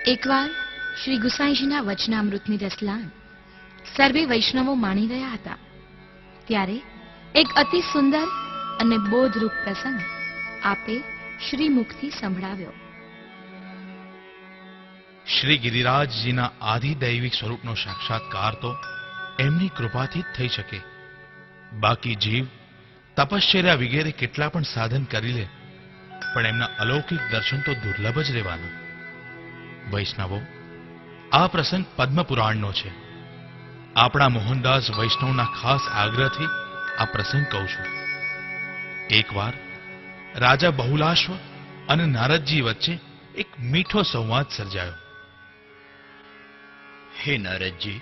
એકવાર શ્રી ગુસાઈજીના વચનામૃતની રસલાણ સર્વે વૈષ્ણવો માણી રહ્યા હતા ત્યારે એક અતિ સુંદર અને બોધરૂપ પ્રસંગ આપે શ્રી મુખથી સંભળાવ્યો. શ્રી ગિરિરાજજીના આદિદૈવિક સ્વરૂપનો સાક્ષાત્કાર તો એમની કૃપાથી જ થઈ શકે. બાકી જીવ તપશ્ચર્યા વગેરે કેટલા પણ સાધન કરી લે પણ એમના અલૌકિક દર્શન તો દુર્લભ જ રહેવાના. વૈષ્ણવો, આ પ્રસંગ પદ્મપુરાણનો છે. આપણા મોહનદાસ વૈષ્ણવના ખાસ આગ્રહથી આ પ્રસંગ કહું છું. એકવાર રાજા બહુલાશ્વ અને નારદજી વચ્ચે એક મીઠો સંવાદ સર્જાયો. હે નારદજી,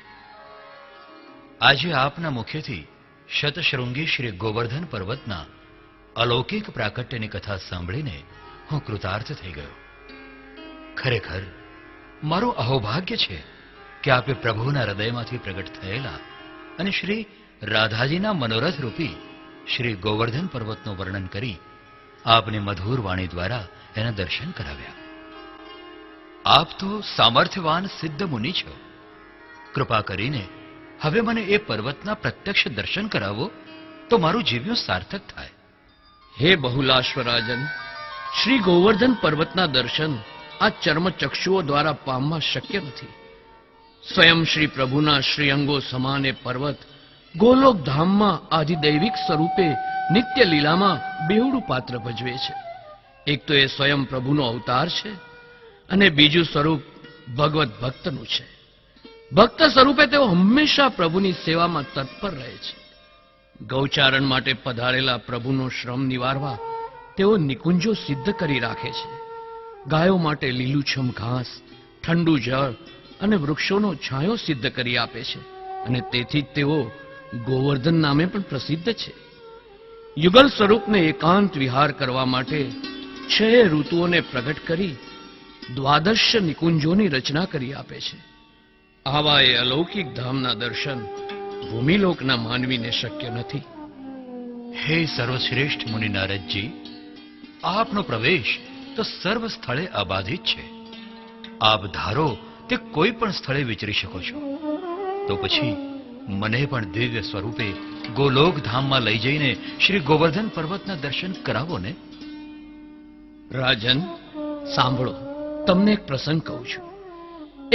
આજે આપના મુખેથી શતશૃંગી શ્રી ગોવર્ધન પર્વતના અલૌકિક પ્રાકટ્યની કથા સાંભળીને હું કૃતાર્થ થઈ ગયો. ખરેખર મારું અહોભાગ્ય છે કે આપે પ્રભુના હૃદયમાંથી પ્રગટ થયેલા અને શ્રી રાધાજીના મનોરથ રૂપી શ્રી ગોવર્ધન પર્વતનું વર્ણન કરી આપની મધુર વાણી દ્વારા એના દર્શન કરાવ્યા. આપ તો સામર્થ્યવાન સિદ્ધ મુનિ છો. કૃપા કરીને હવે મને એ પર્વતના પ્રત્યક્ષ દર્શન કરાવો તો મારું જીવ્યું સાર્થક થાય. હે બહુલાશ્વરાજન, શ્રી ગોવર્ધન પર્વતના દર્શન આ ચર્મચક્ષુઓ દ્વારા પામવા શક્ય નથી. સ્વયં શ્રી પ્રભુના શ્રીઅંગો સમાન એ પર્વત ગોલોક ધામમાં આધિદૈવિક સ્વરૂપે નિત્ય લીલામાં બેવડું પાત્ર ભજવે છે. એક તો એ સ્વયં પ્રભુનો અવતાર છે અને બીજું સ્વરૂપ ભગવત ભક્તનું છે. ભક્ત સ્વરૂપે તેઓ હંમેશા પ્રભુની સેવામાં તત્પર રહે છે. ગૌચારણ માટે પધારેલા પ્રભુનો શ્રમ નિવારવા તેઓ નિકુંજો સિદ્ધ કરી રાખે છે. ગાયો માટે લીલુંછમ ઘાસ, ઠંડુ જળ અને વૃક્ષોનો છાંયો સિદ્ધ કરી આપે છે અને તેથી જ તેઓ ગોવર્ધન નામે પણ પ્રસિદ્ધ છે. યુગલ સ્વરૂપને એકાંત વિહાર કરવા માટે 6 ઋતુઓને પ્રગટ કરી દ્વાદશ નિકુંજોની રચના કરી આપે છે. આવા એ અલૌકિક ધામના દર્શન ભૂમિલોકના માનવીને શક્ય નથી. હે સર્વશ્રેષ્ઠ મુનિ નારદજી, આપનો પ્રવેશ તો સર્વ સ્થળે અબાધિત છે. આપ ધારો તે કોઈ પણ સ્થળે વિચરી શકો છો. તો પછી મને પણ દિવ્ય સ્વરૂપે ગોલોક ધામમાં લઈ જઈને શ્રી ગોવર્ધન પર્વતના દર્શન કરાવો ને. રાજન, સાંભળો, તમને એક પ્રસંગ કહું છું.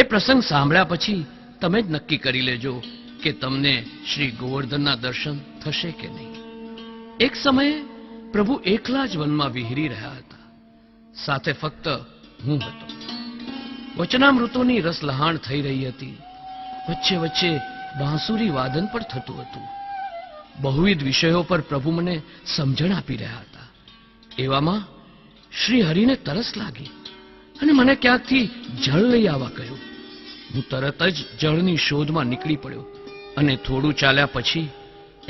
એ પ્રસંગ સાંભળ્યા પછી તમે જ નક્કી કરી લેજો કે તમને શ્રી ગોવર્ધનના દર્શન થશે કે નહીં. એક સમયે પ્રભુ એકલા જ વનમાં વિહરી રહ્યા હતા. સાથે ફક્ત હું હતો. વચનામૃતોની રસલહાણ થઈ રહી હતી. વચ્ચે વચ્ચે બાંસુરી વાદન પણ થતું હતું. બહુવિધ વિષયો પર પ્રભુ મને સમજણ આપી રહ્યા હતા. એવામાં શ્રી હરિને તરસ લાગી અને મને ક્યાંકથી જળ લઈ આવવા કહ્યું. હું તરત જ જળની શોધમાં નીકળી પડ્યો અને થોડું ચાલ્યા પછી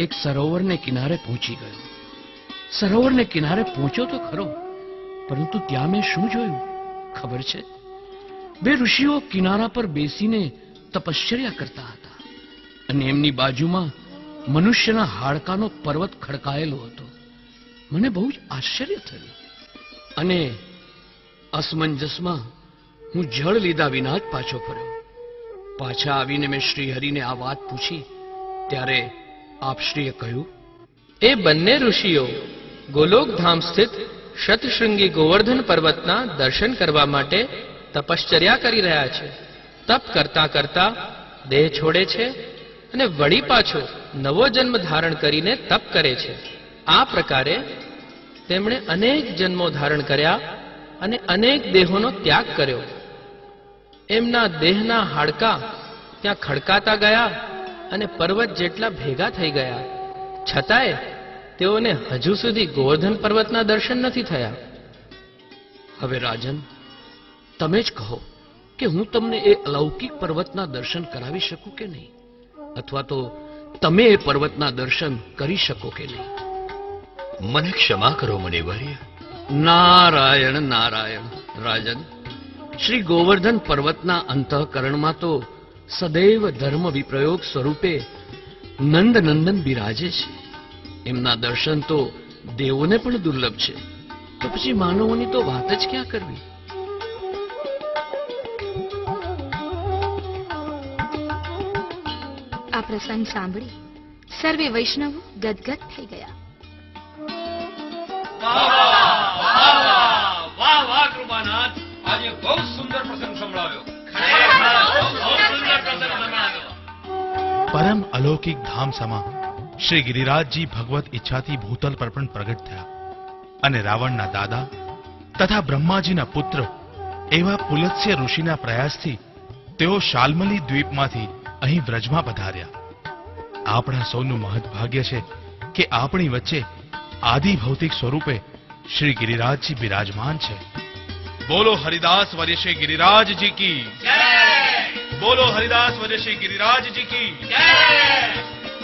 એક સરોવરને કિનારે પહોંચી ગયો. સરોવરને કિનારે પહોંચ્યો તો ખરો, પરંતુ ત્યાં મેં શું જોયું ખબર છે? 2 ઋષિઓ કિનારા પર બેસીને તપશ્ચર્યા કરતા હતા અને એમની બાજુમાં મનુષ્યના હાડકાનો પર્વત ખડકાયેલો હતો. મને બહુ જ આશ્ચર્ય થયું અને અસમંજસમાં હું જળ લીધા વિના જ પાછો ફર્યો. પાછા આવીને મેં શ્રીહરિને આ વાત પૂછી ત્યારે આપશ્રીએ કહ્યું, એ બંને ઋષિઓ ગોલોકધામ સ્થિત શતશૃંગી ગોવર્ધન પર્વતના દર્શન કરવા માટે તપશ્ચર્યા કરી રહ્યા છે. તપ કરતા કરતા દેહ છોડે છે અને વળી પાછો નવો જન્મ ધારણ કરીને તપ કરે છે. આ પ્રકારે તેમણે અનેક જન્મો ધારણ કર્યા અને અનેક દેહોનો ત્યાગ કર્યો. એમના દેહના હાડકાં ત્યાં ખડકાતા ગયા અને પર્વત જેટલા ભેગા થઈ ગયા. છતાંય તેઓને હજુ સુધી ગોવર્ધન પર્વતના દર્શન નથી થયા. હવે રાજન, તમે જ કહો કે હું તમને એ અલૌકિક પર્વતના દર્શન કરાવી શકું કે નહીં, અથવા તો તમે એ પર્વતના દર્શન કરી શકો કે નહીં. મને ક્ષમા કરો મુનિવર્ય. નારાયણ નારાયણ. રાજન, શ્રી ગોવર્ધન પર્વતના અંતઃકરણમાં તો સદૈવ ધર્મ વિપ્રયોગ સ્વરૂપે નંદનંદન બિરાજે છે. એમના દર્શન તો દેવોને પણ દુર્લભ છે, તો પછી માનવોની તો વાત જ ક્યાં કરવી. પ્રસંગ સાંભળી સર્વે વૈષ્ણવો ગદગદ થઈ ગયા. વાહ વાહ કૃપાનાથ, આજે બહુ સુંદર પ્રસંગ સંભળાવ્યો. પરમ અલૌકિક ધામ સમા શ્રી ગિરિરાજજી ભગવત ઈચ્છાથી ભૂતલ પર પણ પ્રગટ થયા અને રાવણના દાદા તથા બ્રહ્માજીના પુત્ર એવા પુલત્સ્ય ઋષિના પ્રયાસથી તેઓ શાલ્મલી દ્વીપમાંથી અહીં વ્રજમાં પધાર્યા. આપણા સૌનું મહદભાગ્ય છે કે આપણી વચ્ચે આદિ ભૌતિક સ્વરૂપે શ્રી ગિરિરાજજી બિરાજમાન છે. બોલો હરિદાસ વર્ય શ્રી ગિરિરાજજી કી જય. બોલો હરિદાસ વર્ય શ્રી ગિરિરાજજી કી જય.